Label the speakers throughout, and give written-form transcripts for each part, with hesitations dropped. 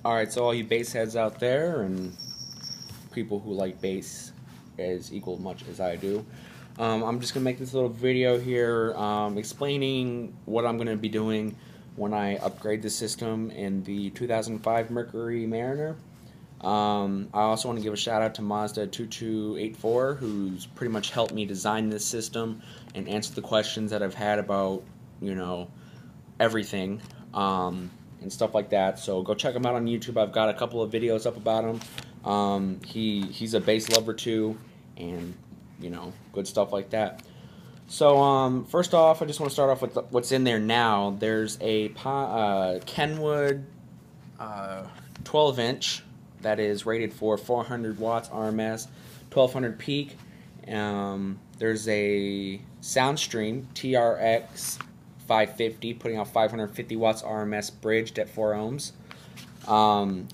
Speaker 1: Alright, so all you bass heads out there and people who like bass as equal much as I do, I'm just going to make this little video here explaining what I'm going to be doing when I upgrade the system in the 2005 Mercury Mariner. I also want to give a shout out to Mazda2284, who's pretty much helped me design this system and answer the questions that I've had about, you know, everything and stuff like that. So go check him out on YouTube. I've got a couple of videos up about him. He's a bass lover too, and you know, good stuff like that. So first off, I just want to start off with what's in there now. There's a Kenwood 12-inch that is rated for 400 watts RMS, 1200 peak. There's a Soundstream TRX 550 putting out 550 watts RMS bridged at 4 ohms.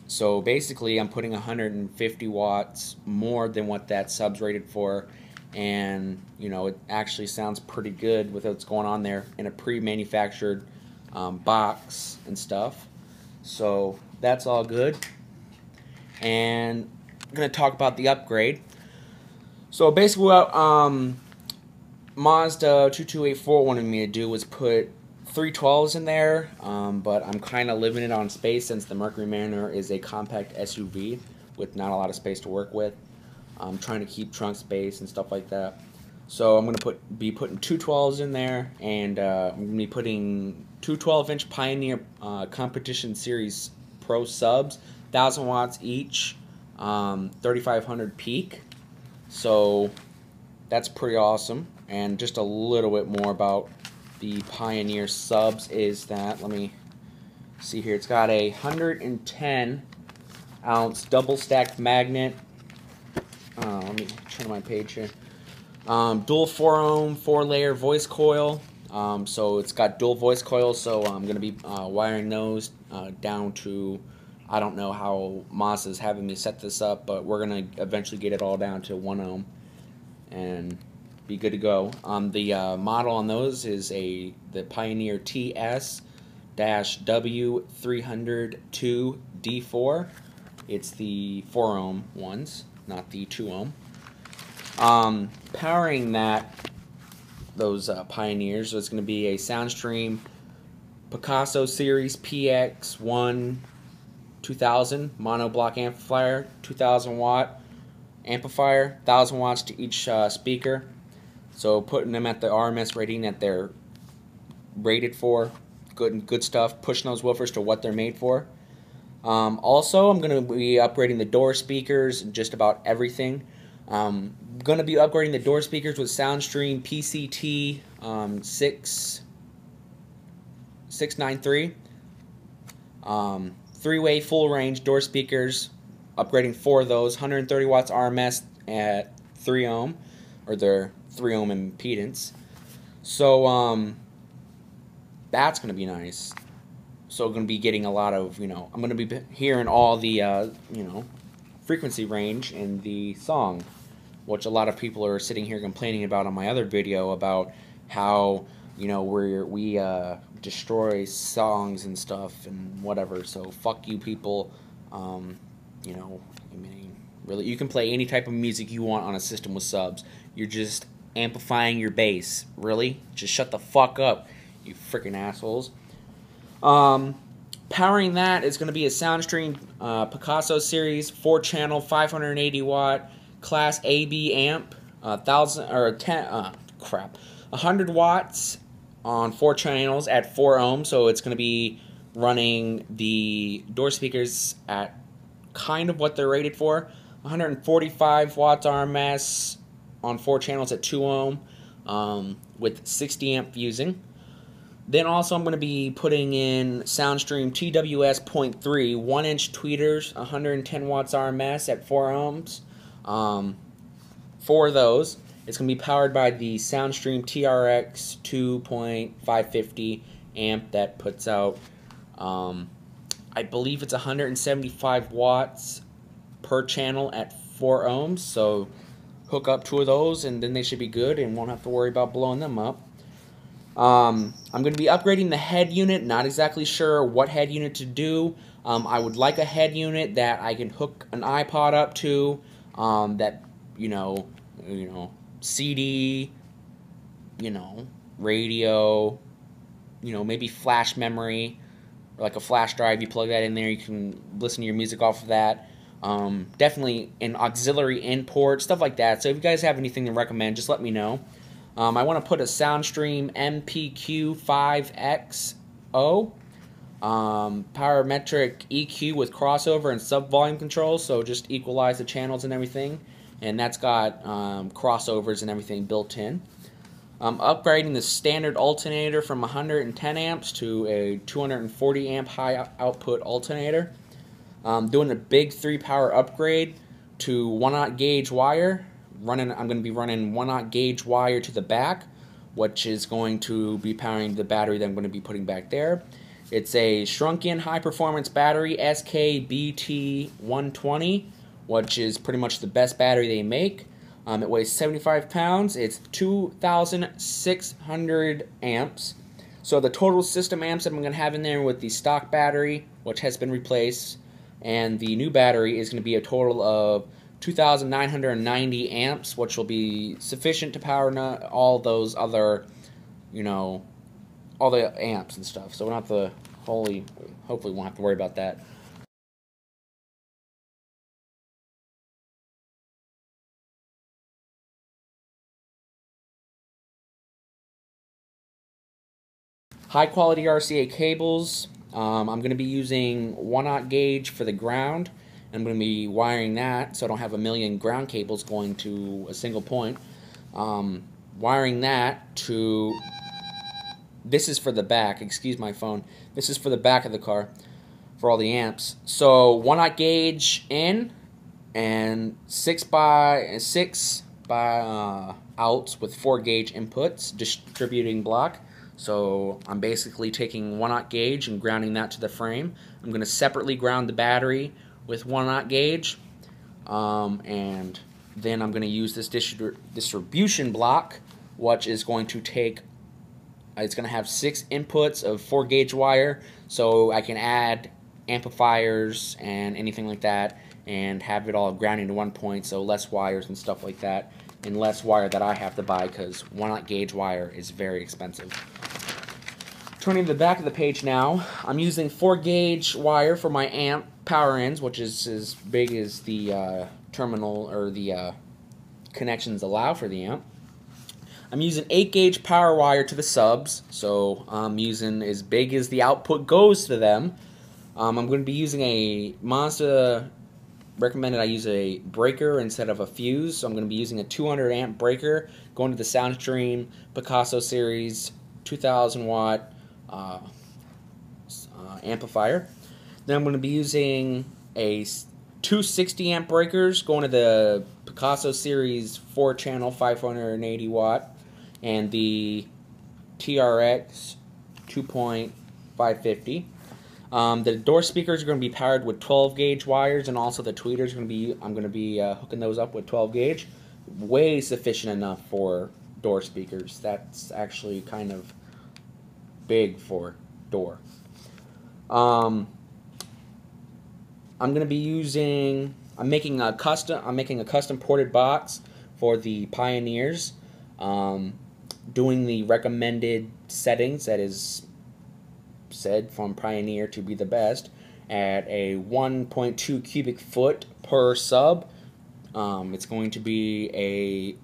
Speaker 1: So basically I'm putting 150 watts more than what that sub's rated for, and you know, it actually sounds pretty good with what's going on there in a pre-manufactured box and stuff. So that's all good. And I'm going to talk about the upgrade. So basically what Mazda2284 wanted me to do was put 312s in there, but I'm kind of limited on space since the Mercury Mariner is a compact SUV with not a lot of space to work with. I'm trying to keep trunk space and stuff like that. So I'm going to be putting 212s in there, and I'm going to be putting two 12-inch Pioneer Competition Series Pro subs, 1,000 watts each, 3,500 peak. So that's pretty awesome. And just a little bit more about the Pioneer subs is that, let me see here, it's got a 110 ounce double stacked magnet. Let me turn my page here. Dual 4 ohm 4-layer voice coil. So it's got dual voice coils, so I'm going to be wiring those down to, I don't know how Mazda's having me set this up, but we're going to eventually get it all down to 1 ohm and be good to go. The model on those is the Pioneer TS-W302D4. It's the 4 ohm ones, not the 2 ohm. Powering those Pioneers, so it's going to be a Soundstream Picasso Series PX1 2000 mono block amplifier, 2,000 watt amplifier, 1,000 watts to each speaker. So putting them at the RMS rating that they're rated for, good stuff. Pushing those woofers to what they're made for. Also, I'm going to be upgrading the door speakers and just about everything. I'm going to be upgrading the door speakers with Soundstream PCT 693. 3-way full range door speakers, upgrading 4 of those, 130 watts RMS at 3 ohm, or their 3 ohm impedance. So that's going to be nice. So going to be getting a lot of, you know, I'm going to be hearing all the, you know, frequency range in the song, which a lot of people are sitting here complaining about on my other video about how, you know, we destroy songs and stuff and whatever. So fuck you people. You know, I mean, really, you can play any type of music you want on a system with subs. You're just amplifying your bass. Really? Just shut the fuck up, you freaking assholes. Powering that is going to be a Soundstream Picasso Series 4-channel 580 watt Class AB amp, 100 watts on 4 channels at 4 ohms. So it's going to be running the door speakers at kind of what they're rated for, 145 watts RMS on 4 channels at 2 ohm with 60 amp fusing. Then also I'm going to be putting in Soundstream TWS 0.3 1-inch tweeters, 110 watts RMS at 4 ohms. For those, it's going to be powered by the Soundstream TRX 2.550 amp that puts out, I believe it's 175 watts per channel at 4 ohms. So hook up 2 of those and then they should be good and won't have to worry about blowing them up. I'm going to be upgrading the head unit. Not exactly sure what head unit to do. I would like a head unit that I can hook an iPod up to, that, CD, radio, maybe flash memory, or like a flash drive. You plug that in there, you can listen to your music off of that. Definitely an auxiliary in port, stuff like that. So if you guys have anything to recommend, just let me know. I want to put a Soundstream MPQ5XO, parametric EQ with crossover and sub volume control, so just equalize the channels and everything. And that's got crossovers and everything built in. Upgrading the standard alternator from 110 amps to a 240 amp high output alternator. Doing a big 3-power upgrade to 1/0 gauge wire. I'm going to be running 1/0 gauge wire to the back, which is going to be powering the battery that I'm going to be putting back there. It's a shrunken high performance battery, SKBT120, which is pretty much the best battery they make. It weighs 75 pounds. It's 2,600 amps. So the total system amps that I'm going to have in there with the stock battery, which has been replaced, and the new battery is going to be a total of 2,990 amps, which will be sufficient to power all those other, all the amps and stuff. So we'll have to, hopefully we won't have to worry about that. High quality RCA cables. I'm going to be using 1/0 gauge for the ground. I'm going to be wiring that so I don't have a million ground cables going to a single point. Wiring that to, this is for the back, excuse my phone, this is for the back of the car for all the amps. So 1/0 gauge in and 6 by outs with 4 gauge inputs, distributing block. So I'm basically taking 1/0 gauge and grounding that to the frame. I'm going to separately ground the battery with 1/0 gauge, and then I'm going to use this distribution block, which is going to take, it's going to have 6 inputs of 4 gauge wire, so I can add amplifiers and anything like that and have it all grounding to one point, so less wires and stuff like that, and less wire that I have to buy because 1/0 gauge wire is very expensive. Turning to the back of the page now, I'm using 4 gauge wire for my amp power ends, which is as big as the terminal or the connections allow for the amp. I'm using 8 gauge power wire to the subs, so I'm using as big as the output goes to them. I'm going to be using a Mazda, recommended I use a breaker instead of a fuse, so I'm going to be using a 200 amp breaker going to the Soundstream Picasso series 2000 watt amplifier. Then I'm going to be using a 260 amp breakers going to the Picasso series 4 channel 580 watt and the TRX 2.550. The door speakers are going to be powered with 12 gauge wires, and also the tweeters are going to be, I'm going to be hooking those up with 12 gauge. Way sufficient enough for door speakers. That's actually kind of big for door. I'm going to be using, I'm making a custom ported box for the Pioneers. Doing the recommended settings that is said from Pioneer to be the best at a 1.2 cubic foot per sub. It's going to be a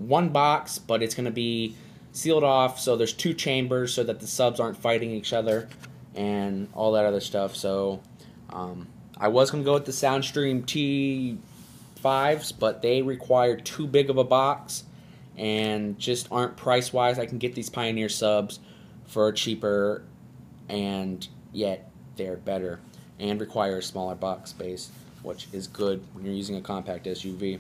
Speaker 1: one box, but it's going to be sealed off, so there's 2 chambers so that the subs aren't fighting each other and all that other stuff. So I was going to go with the Soundstream T5s, but they require too big of a box and just aren't price-wise. I can get these Pioneer subs for cheaper, and yet they're better and require a smaller box space, which is good when you're using a compact SUV.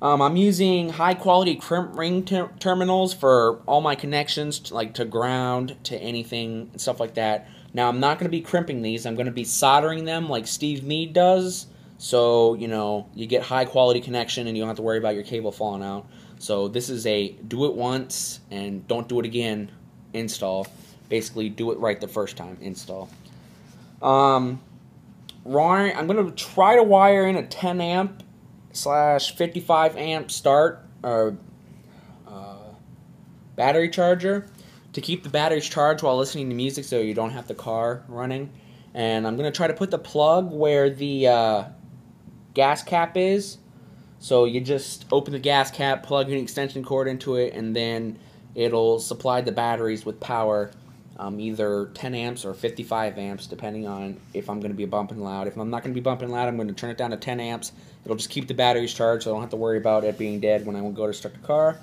Speaker 1: I'm using high-quality crimp ring terminals for all my connections, to ground, to anything, and stuff like that. Now, I'm not going to be crimping these. I'm going to be soldering them like Steve Mead does, so, you get high-quality connection and you don't have to worry about your cable falling out. So this is a do it once and don't do it again install. Basically, do it right the first time install. I'm going to try to wire in a 10 amp / 55 amp start or battery charger to keep the batteries charged while listening to music so you don't have the car running. And I'm going to try to put the plug where the gas cap is. So you just open the gas cap, plug an extension cord into it, and then it'll supply the batteries with power, either 10 amps or 55 amps, depending on if I'm going to be bumping loud. If I'm not going to be bumping loud, I'm going to turn it down to 10 amps. It'll just keep the batteries charged, so I don't have to worry about it being dead when I go to start the car,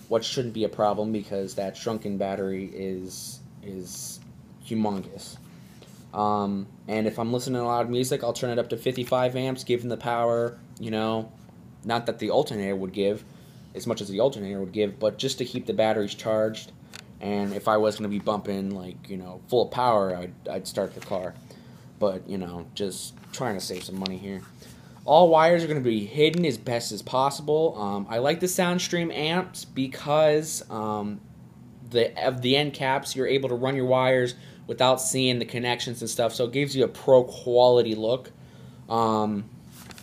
Speaker 1: which shouldn't be a problem because that shrunken battery is humongous. And if I'm listening to loud music, I'll turn it up to 55 amps, give them the power, not that the alternator would give as much as the alternator would give, but just to keep the batteries charged. And if I was going to be bumping, full power, I'd start the car. But, just trying to save some money here. All wires are going to be hidden as best as possible. I like the SoundStream amps because of the end caps, you're able to run your wires without seeing the connections and stuff. So it gives you a pro quality look.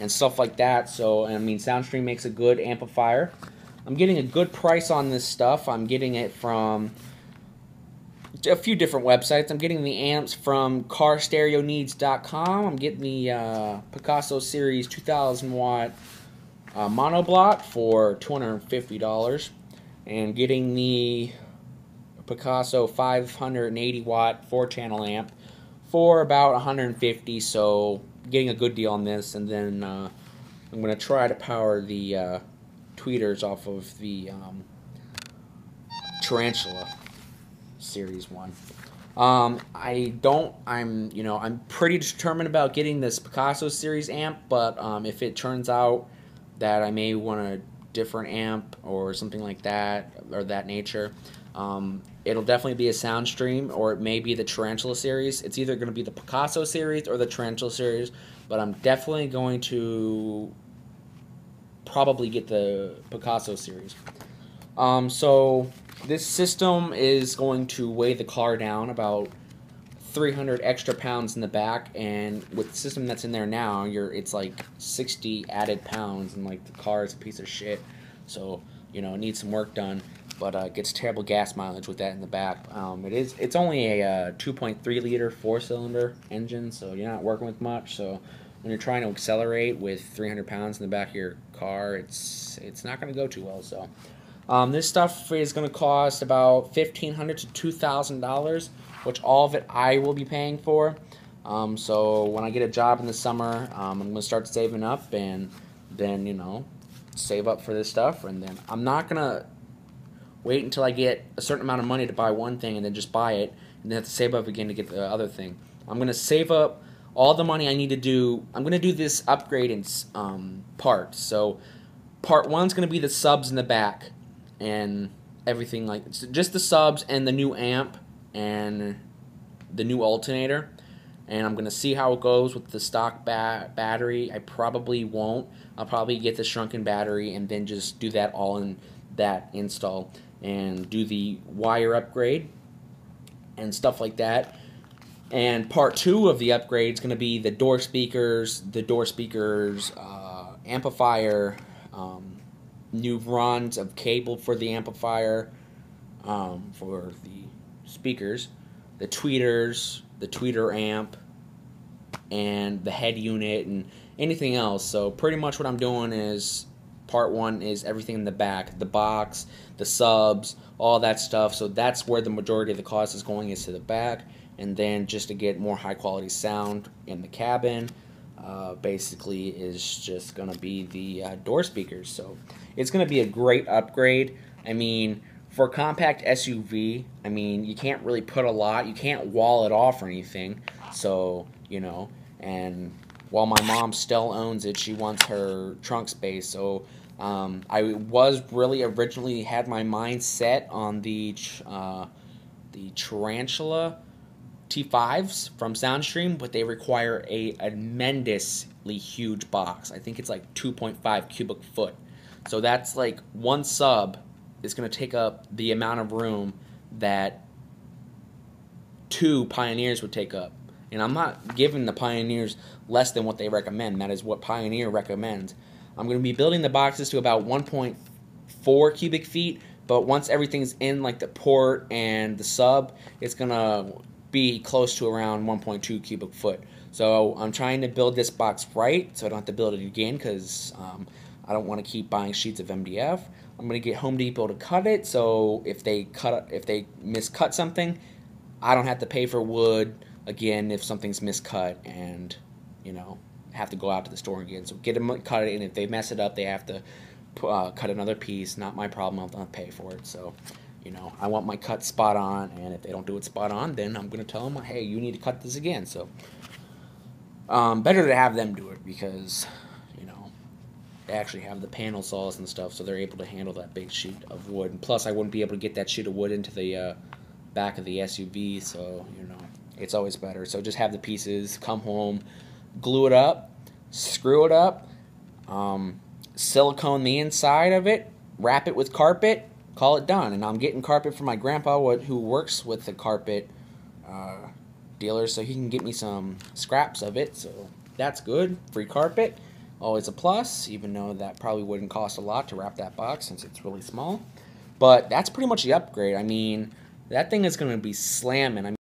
Speaker 1: And stuff like that. So, SoundStream makes a good amplifier. I'm getting a good price on this stuff. I'm getting it from a few different websites. I'm getting the amps from carstereoneeds.com. I'm getting the Picasso Series 2000 watt monoblock for $250. And getting the Picasso 580 watt 4-channel amp for about $150. So getting a good deal on this, and then I'm going to try to power the tweeters off of the Tarantula Series 1. I'm pretty determined about getting this Picasso Series amp, but if it turns out that I may want a different amp or something like that, or that nature, it'll definitely be a SoundStream, or it may be the Tarantula Series. It's either going to be the Picasso Series or the Tarantula Series, but I'm definitely going to probably get the Picasso Series. So this system is going to weigh the car down about 300 extra pounds in the back, and with the system that's in there now, it's like 60 added pounds, and the car is a piece of shit. So it needs some work done, but it gets terrible gas mileage with that in the back. It's only a 2.3 liter 4-cylinder engine, so you're not working with much. So when you're trying to accelerate with 300 pounds in the back of your car, it's not going to go too well. So this stuff is going to cost about $1,500 to $2,000, which all of it I will be paying for. So when I get a job in the summer, I'm going to start saving up, and then save up for this stuff, and then I'm not going to wait until I get a certain amount of money to buy one thing and then just buy it and then have to save up again to get the other thing. I'm going to save up all the money I need to do. I'm going to do this upgrade in parts. So part 1 is going to be the subs in the back and everything, just the subs and the new amp and the new alternator. And I'm going to see how it goes with the stock battery. I probably won't. I'll probably get the shrunken battery and then just do that all in that install and do the wire upgrade and stuff like that. And part 2 of the upgrade is going to be the door speakers, amplifier, new runs of cable for the amplifier, for the speakers, the tweeters, the tweeter amp, and the head unit, and anything else. So pretty much what I'm doing is part 1 is everything in the back, the box, the subs, all that stuff. So that's where the majority of the cost is going, is to the back. And then just to get more high quality sound in the cabin, basically is just going to be the door speakers. So it's going to be a great upgrade. For a compact SUV, you can't really put a lot. You can't wall it off or anything. So, and while my mom still owns it, she wants her trunk space. So I was really originally had my mind set on the Tarantula T5s from SoundStream, but they require a tremendously huge box. I think it's like 2.5 cubic foot. So that's like one sub is going to take up the amount of room that 2 Pioneers would take up. And I'm not giving the Pioneers less than what they recommend. That is what Pioneer recommends. I'm going to be building the boxes to about 1.4 cubic feet, but once everything's in, like the port and the sub, it's going to be close to around 1.2 cubic foot. So I'm trying to build this box right, so I don't have to build it again, because I don't want to keep buying sheets of MDF. I'm going to get Home Depot to cut it, so if they miscut something, I don't have to pay for wood again if something's miscut, and have to go out to the store again. So get them cut it, and if they mess it up, they have to cut another piece. Not my problem. I'll not pay for it. So I want my cut spot on, and if they don't do it spot on, then I'm going to tell them, hey, you need to cut this again. So better to have them do it, because they actually have the panel saws and stuff, so they're able to handle that big sheet of wood. And plus, I wouldn't be able to get that sheet of wood into the back of the SUV, so it's always better. So just have the pieces, come home, glue it up, screw it up, silicone the inside of it, wrap it with carpet, call it done. And I'm getting carpet from my grandpa, who works with the carpet dealer, so he can get me some scraps of it. So that's good. Free carpet, always a plus, even though that probably wouldn't cost a lot to wrap that box since it's really small. But that's pretty much the upgrade. I mean, that thing is going to be slamming.